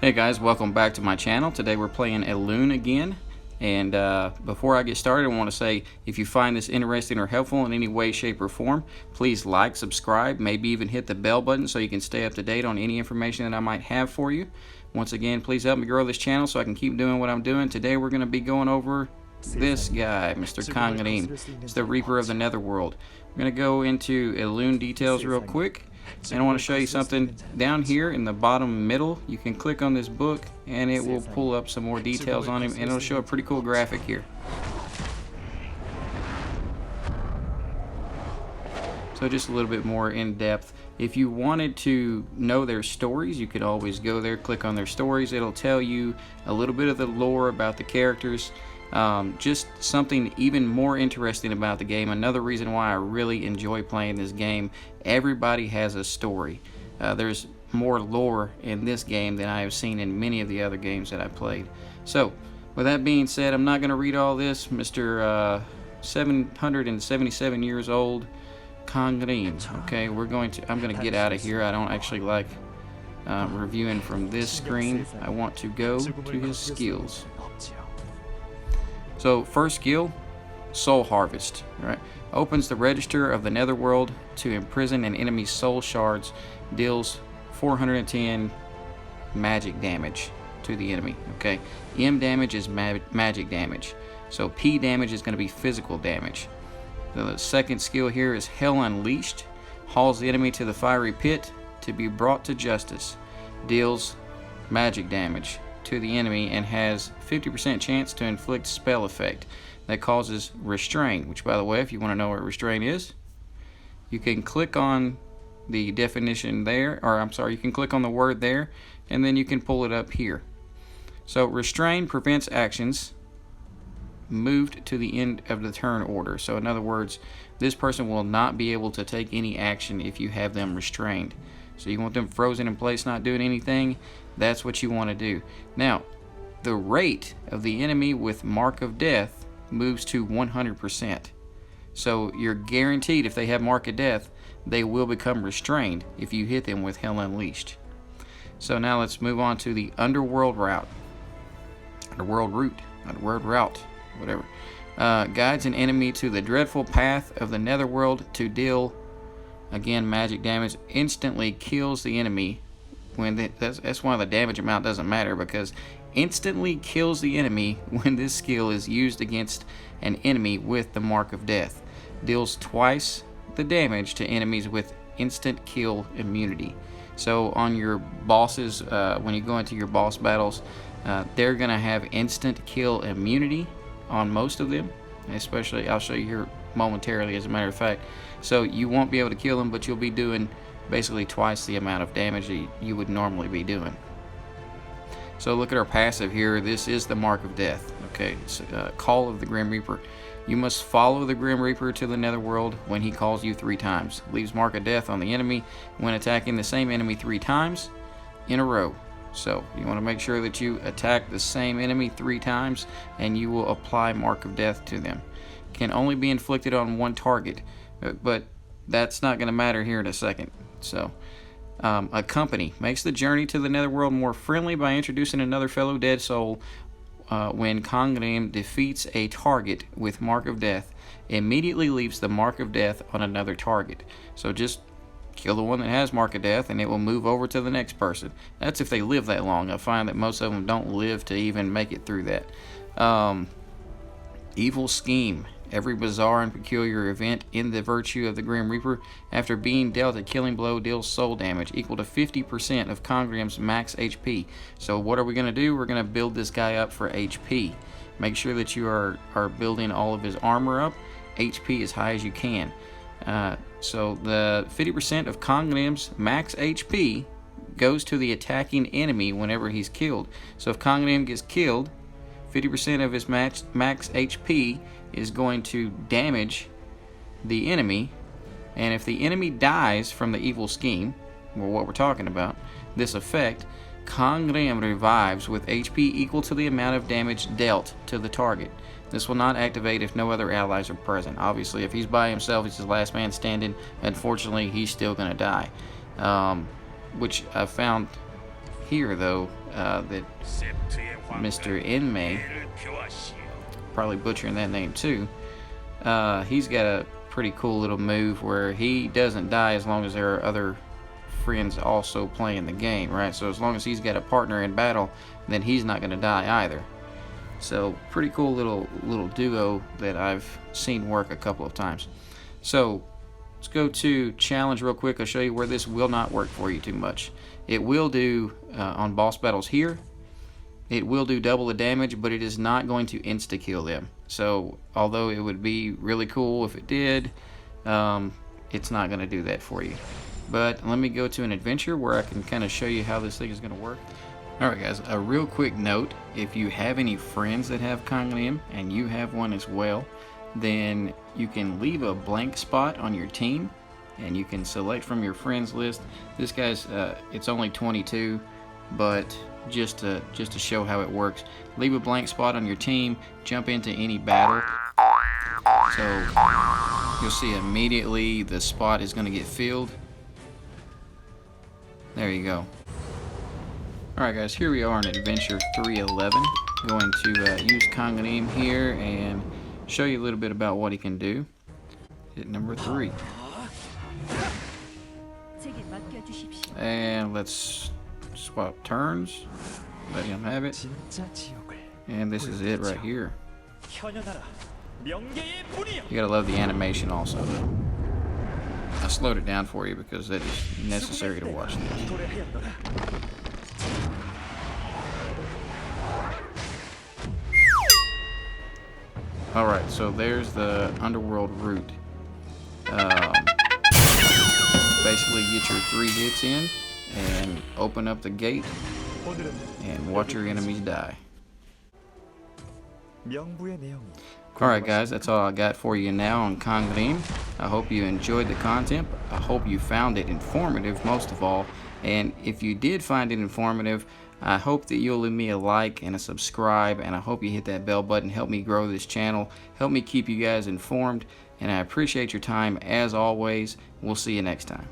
Hey guys, welcome back to my channel. Today we're playing Elune again. And before I get started, I want to say if you find this interesting or helpful in any way, shape, or form, please like, subscribe, maybe even hit the bell button so you can stay up to date on any information that I might have for you. Once again, please help me grow this channel so I can keep doing what I'm doing. Today we're going to be going over this guy, Mr. Kang Rim. He's the Reaper of the Netherworld. We're going to go into Elune details real quick. And I want to show you something down here in the bottom middle. You can click on this book and it will pull up some more details on him, and it'll show a pretty cool graphic here. So just a little bit more in depth. If you wanted to know their stories, you could always go there, click on their stories. It'll tell you a little bit of the lore about the characters. Just something even more interesting about the game. Another reason why I really enjoy playing this game. Everybody has a story. There's more lore in this game than I have seen in many of the other games that I played. So with that being said, I'm not going to read all this. Mr. 777 years old Kang Rim. Okay, I'm going to get out of here. I don't actually like reviewing from this screen. I want to go to his skills. So first skill, Soul Harvest. Right, opens the register of the Netherworld to imprison an enemy's soul shards, deals 410 magic damage to the enemy. Okay, M damage is magic damage, so P damage is going to be physical damage. The second skill here is Hell Unleashed, hauls the enemy to the fiery pit to be brought to justice, deals magic damage to the enemy, and has 50% chance to inflict spell effect that causes restrain, which, by the way, if you want to know what restrain is, you can click on the definition there, or I'm sorry, you can click on the word there, and then you can pull it up here. So restrain prevents actions moved to the end of the turn order. So in other words, this person will not be able to take any action if you have them restrained. So you want them frozen in place, not doing anything. That's what you want to do. Now, the rate of the enemy with Mark of Death moves to 100%. So you're guaranteed if they have Mark of Death, they will become restrained if you hit them with Hell Unleashed. So now let's move on to the Underworld Route. Underworld Route, whatever. Guides an enemy to the dreadful path of the Netherworld to deal, again, magic damage. Instantly kills the enemy. That's why the damage amount doesn't matter, because instantly kills the enemy when this skill is used against an enemy with the Mark of Death. Deals twice the damage to enemies with instant kill immunity. So on your bosses, when you go into your boss battles, they're going to have instant kill immunity on most of them. Especially, I'll show you here momentarily, as a matter of fact. So you won't be able to kill them, but you'll be doing basically twice the amount of damage that you would normally be doing. So look at our passive here. This is the Mark of Death. Okay, it's Call of the Grim Reaper. You must follow the Grim Reaper to the Netherworld when he calls you 3 times. Leaves Mark of Death on the enemy when attacking the same enemy 3 times in a row. So you want to make sure that you attack the same enemy 3 times, and you will apply Mark of Death to them. Can only be inflicted on 1 target, but that's not going to matter here in a second. So Accompany makes the journey to the Netherworld more friendly by introducing another fellow dead soul. When Kang Rim defeats a target with Mark of Death, immediately leaves the Mark of Death on another target. So just kill the one that has Mark of Death and it will move over to the next person. That's if they live that long. I find that most of them don't live to even make it through that. Evil Scheme. Every bizarre and peculiar event in the virtue of the Grim Reaper, after being dealt a killing blow, deals soul damage equal to 50% of Kang Rim's max HP. So what are we going to do? We're going to build this guy up for HP. Make sure that you are building all of his armor up, HP as high as you can. So the 50% of Kang Rim's max HP goes to the attacking enemy whenever he's killed. So if Kang Rim gets killed, 50% of his max HP is going to damage the enemy, and if the enemy dies from the Evil Scheme, or what we're talking about, this effect, Kang Rim revives with HP equal to the amount of damage dealt to the target. This will not activate if no other allies are present. Obviously, if he's by himself, he's the last man standing, unfortunately, he's still going to die. Which I found here, though, that Mr. Enmei, probably butchering that name too, he's got a pretty cool little move where he doesn't die as long as there are other friends also playing the game, right? So as long as he's got a partner in battle, then he's not going to die either. So pretty cool little duo that I've seen work a couple of times. So let's go to challenge real quick. I'll show you where this will not work for you too much. It will do on boss battles here. It will do double the damage, but it is not going to insta-kill them. So although it would be really cool if it did, it's not going to do that for you. But let me go to an adventure where I can kind of show you how this thing is going to work. Alright guys, a real quick note, if you have any friends that have Kang Rim and you have one as well, then you can leave a blank spot on your team and you can select from your friends list. This guy's, it's only 22, but just to show how it works, leave a blank spot on your team, jump into any battle. So you'll see immediately the spot is going to get filled. There you go. Alright guys, here we are in Adventure 311. Going to use Kang Rim here and show you a little bit about what he can do. Hit number 3. And let's swap turns. Let him have it. And this is it right here. You gotta love the animation also. I slowed it down for you because that is necessary to watch this. Alright, so there's the underworld route. Basically get your 3 hits in and open up the gate and watch your enemies die. Alright guys, that's all I got for you now on Kang Rim. I hope you enjoyed the content. I hope you found it informative most of all. And if you did find it informative, I hope that you'll leave me a like and a subscribe, and I hope you hit that bell button. Help me grow this channel. Help me keep you guys informed, and I appreciate your time as always. We'll see you next time.